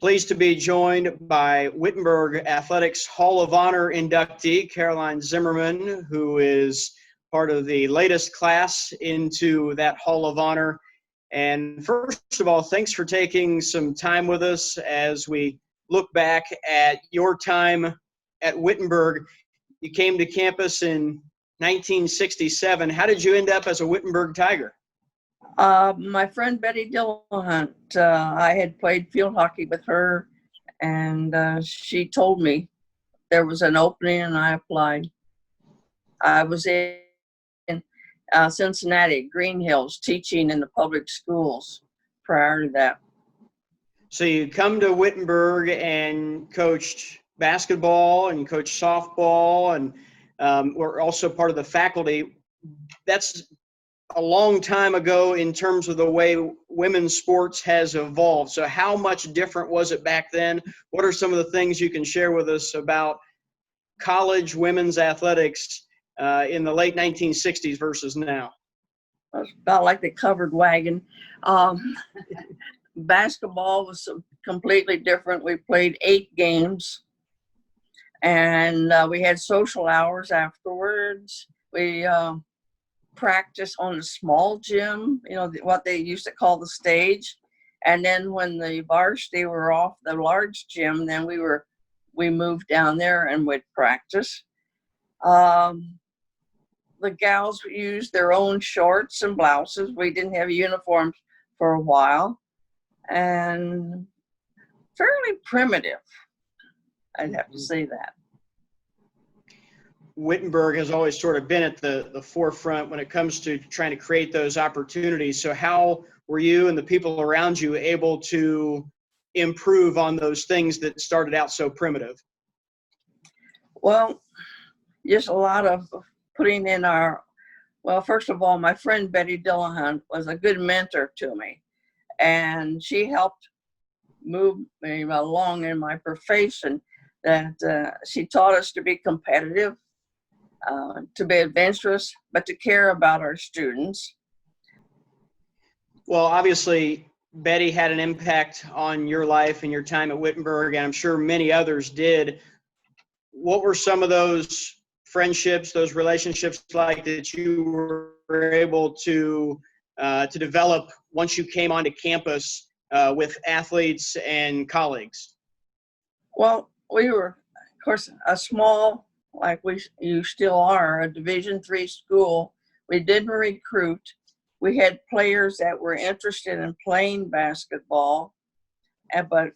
Pleased to be joined by Wittenberg Athletics Hall of Honor inductee Caroline Zimmerman, who is part of the latest class into that Hall of Honor. And first of all, thanks for taking some time with us as we look back at your time at Wittenberg. You came to campus in 1967. How did you end up as a Wittenberg Tiger? My friend Betty Dillahunt, I had played field hockey with her, and she told me there was an opening, and I applied. I was in Cincinnati, Green Hills, teaching in the public schools prior to that. So you come to Wittenberg and coached basketball and coached softball, and were also part of the faculty. That's a long time ago in terms of the way women's sports has evolved. So how much different was it back then? What are some of the things you can share with us about college women's athletics in the late 1960s versus now? It's about like the covered wagon. Basketball was completely different. We played 8 games, and we had social hours afterwards. We practice on a small gym, what they used to call the stage. And then when the varsity were off the large gym, then we moved down there and would practice. The gals used their own shorts and blouses. We didn't have uniforms for a while, and fairly primitive, I'd have to say that. Wittenberg has always sort of been at the forefront when it comes to trying to create those opportunities. So how were you and the people around you able to improve on those things that started out so primitive? Well, just a lot of putting in first of all, my friend Betty Dillahunt was a good mentor to me, and she helped move me along in my profession. That she taught us to be competitive, to be adventurous, but to care about our students. Well, obviously, Betty had an impact on your life and your time at Wittenberg, and I'm sure many others did. What were some of those friendships, those relationships like that you were able to develop once you came onto campus with athletes and colleagues? Well, we were, of course, a small, like you still are, a Division III school. We didn't recruit. We had players that were interested in playing basketball, but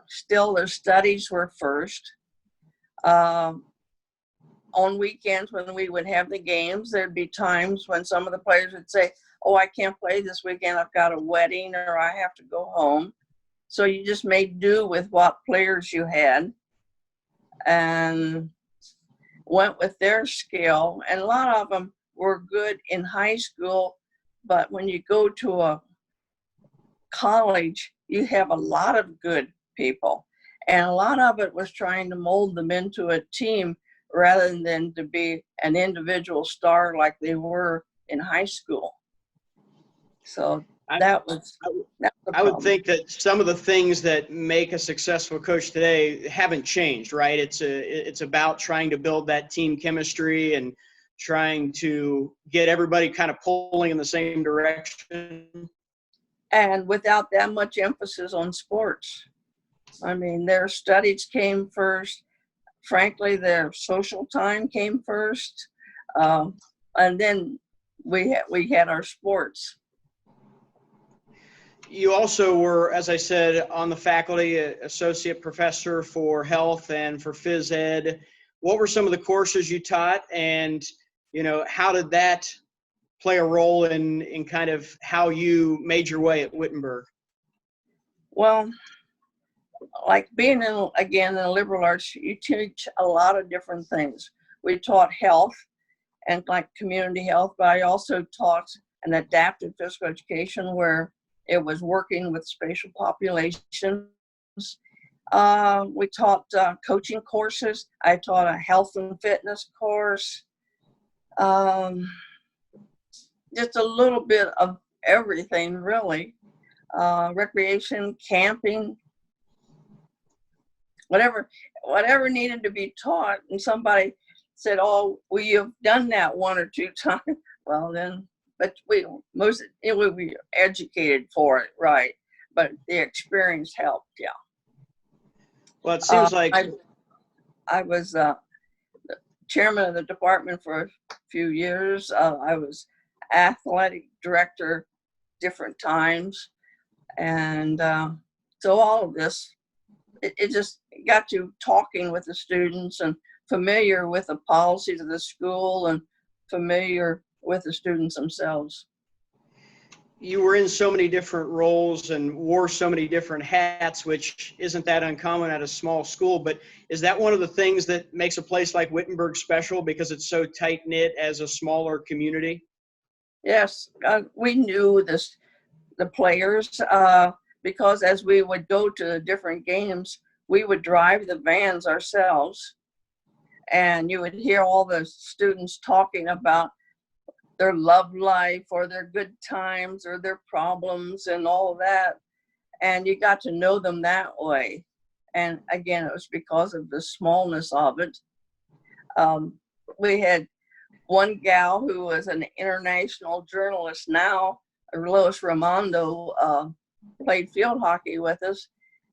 still their studies were first. On weekends when we would have the games, there'd be times when some of the players would say, "Oh, I can't play this weekend. I've got a wedding or I have to go home." So you just made do with what players you had and went with their skill. And a lot of them were good in high school, but when you go to a college, you have a lot of good people. And a lot of it was trying to mold them into a team rather than to be an individual star like they were in high school. So that was the problem. I would think that some of the things that make a successful coach today haven't changed, right? It's about trying to build that team chemistry and trying to get everybody kind of pulling in the same direction. And without that much emphasis on sports. I mean, their studies came first. Frankly, their social time came first. And then we had our sports. You also were, as I said, on the faculty, associate professor for health and for phys ed. What were some of the courses you taught, and how did that play a role in kind of how you made your way at Wittenberg? Well, like being in the liberal arts, you teach a lot of different things. We taught health and like community health, but I also taught an adaptive physical education where it was working with spatial populations. We taught coaching courses. I taught a health and fitness course. Just a little bit of everything, really. Recreation, camping. whatever needed to be taught, and somebody said, "Oh, we have done that one or two times." Well, then, but we were educated for it, right? But the experience helped. Yeah. Well, it seems like I was chairman of the department for a few years. I was athletic director different times, and so all of this, it just got you talking with the students and familiar with the policies of the school and familiar with the students themselves. you were in so many different roles and wore so many different hats, which isn't that uncommon at a small school. But is that one of the things that makes a place like Wittenberg special, because it's so tight knit as a smaller community? Yes, we knew the players because as we would go to the different games, we would drive the vans ourselves, and you would hear all the students talking about their love life or their good times or their problems and all of that. And you got to know them that way. And again, it was because of the smallness of it. We had one gal who was an international journalist now, Lois Raimondo, played field hockey with us.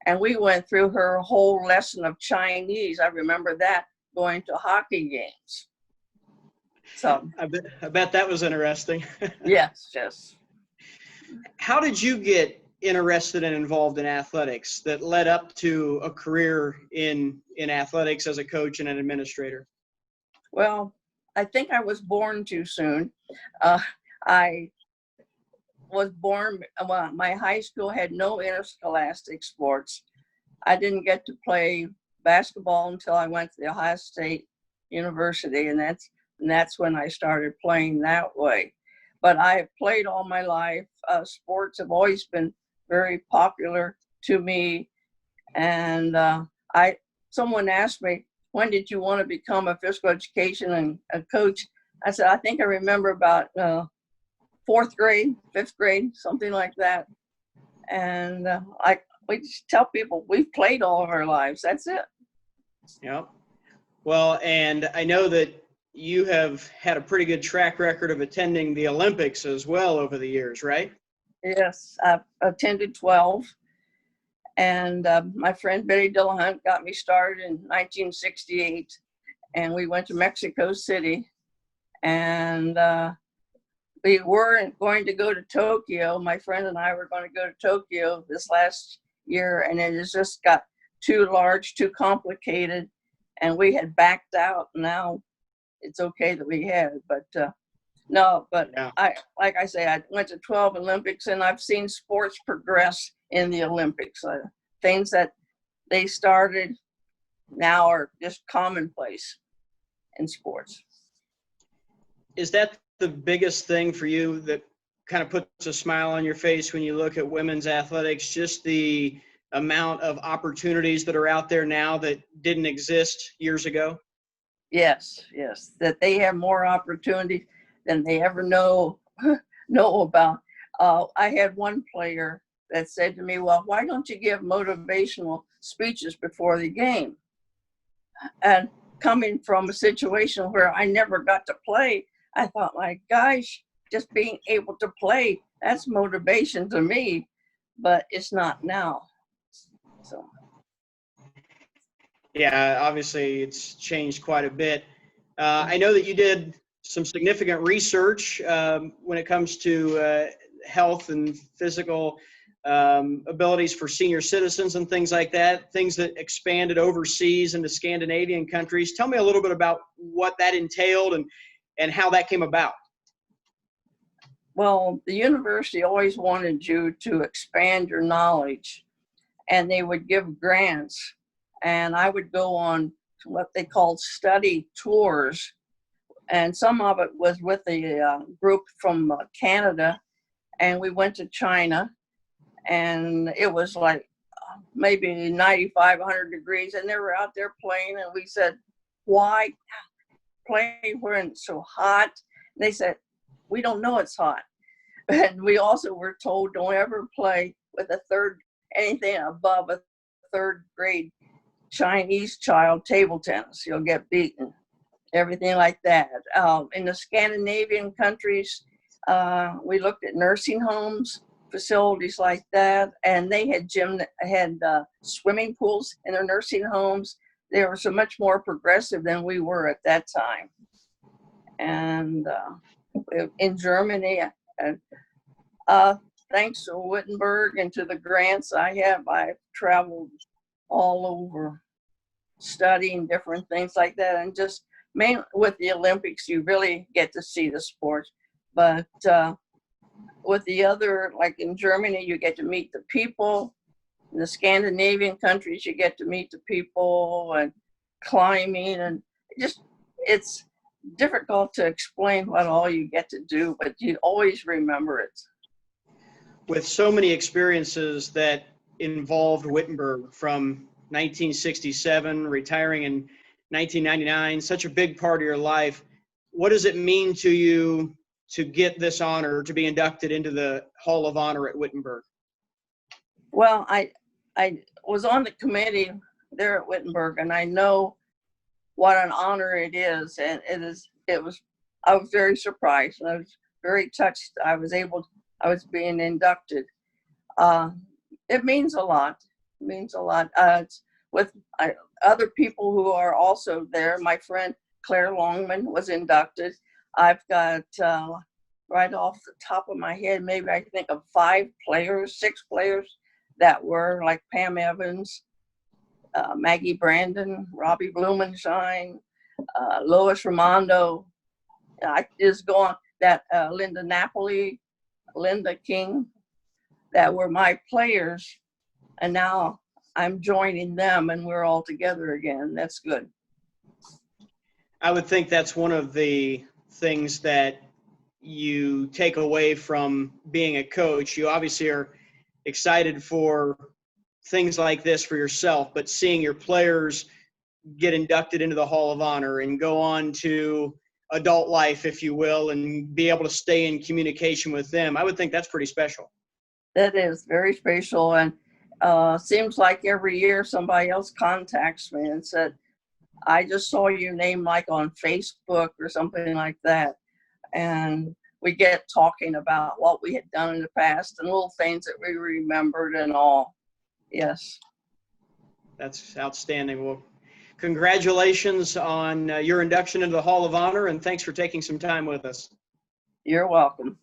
And we went through her whole lesson of Chinese. I remember that, going to hockey games. So I bet that was interesting. yes. How did you get interested and involved in athletics that led up to a career in athletics as a coach and an administrator? Well, I think I was born too soon. I was born, well, my high school had no interscholastic sports. I didn't get to play basketball until I went to the Ohio State University, and that's when I started playing that way. But I have played all my life. Sports have always been very popular to me. And someone asked me, when did you want to become a physical education and a coach? I said, I think I remember about fourth grade, fifth grade, something like that. And we just tell people we've played all of our lives. That's it. Yeah. Well, and I know that you have had a pretty good track record of attending the Olympics as well over the years, right? Yes, I've attended 12. And my friend Betty Dillahunt got me started in 1968. And we went to Mexico City. And we weren't going to go to Tokyo. My friend and I were going to go to Tokyo this last year, and it has just got too large, too complicated, and we had backed out. Now it's okay that we had, but no, but yeah. Like I say, I went to 12 Olympics, and I've seen sports progress in the Olympics. Things that they started now are just commonplace in sports. Is that the biggest thing for you that kind of puts a smile on your face when you look at women's athletics, just the amount of opportunities that are out there now that didn't exist years ago? Yes, that they have more opportunities than they ever know about. I had one player that said to me, well, why don't you give motivational speeches before the game? And coming from a situation where I never got to play, I thought, my gosh, just being able to play, that's motivation to me, but it's not now. So. Yeah, obviously it's changed quite a bit. I know that you did some significant research when it comes to health and physical abilities for senior citizens and things like that, things that expanded overseas into Scandinavian countries. Tell me a little bit about what that entailed and how that came about. Well, the university always wanted you to expand your knowledge, and they would give grants, and I would go on what they called study tours, and some of it was with a group from Canada, and we went to China, and it was like maybe 95, 100 degrees, and they were out there playing, and we said, why play when it's so hot? And they said, we don't know it's hot. And we also were told, don't ever play with anything above a third grade Chinese child table tennis, you'll get beaten. Everything like that. In the Scandinavian countries, we looked at nursing homes, facilities like that, and they had swimming pools in their nursing homes. They were so much more progressive than we were at that time. And in Germany, thanks to Wittenberg and to the grants I've traveled all over studying different things like that, and just mainly with the Olympics, you really get to see the sport. But with the other, like in Germany, you get to meet the people. In the Scandinavian countries, you get to meet the people and climbing, and it's difficult to explain what all you get to do, but you always remember it. With so many experiences that involved Wittenberg, from 1967, retiring in 1999, such a big part of your life, what does it mean to you to get this honor, to be inducted into the Hall of Honor at Wittenberg? Well, I was on the committee there at Wittenberg, and I know what an honor it is, and I was very surprised, and I was very touched. I was being inducted. It means a lot. It means a lot. It's with other people who are also there. My friend Claire Longman was inducted. I've got right off the top of my head, maybe I think of 6 players that were, like Pam Evans, Maggie Brandon, Robbie Blumenshine, Lois Raimondo. Linda Napoli, Linda King, that were my players, and now I'm joining them and we're all together again. That's good. I would think that's one of the things that you take away from being a coach. You obviously are excited for things like this for yourself, but seeing your players get inducted into the Hall of Honor and go on to adult life, if you will, and be able to stay in communication with them, I would think that's pretty special. That is very special, and seems like every year somebody else contacts me and said, I just saw your name like on Facebook or something like that. And we get talking about what we had done in the past and little things that we remembered and all. Yes. That's outstanding. Well, congratulations on your induction into the Hall of Honor, and thanks for taking some time with us. You're welcome.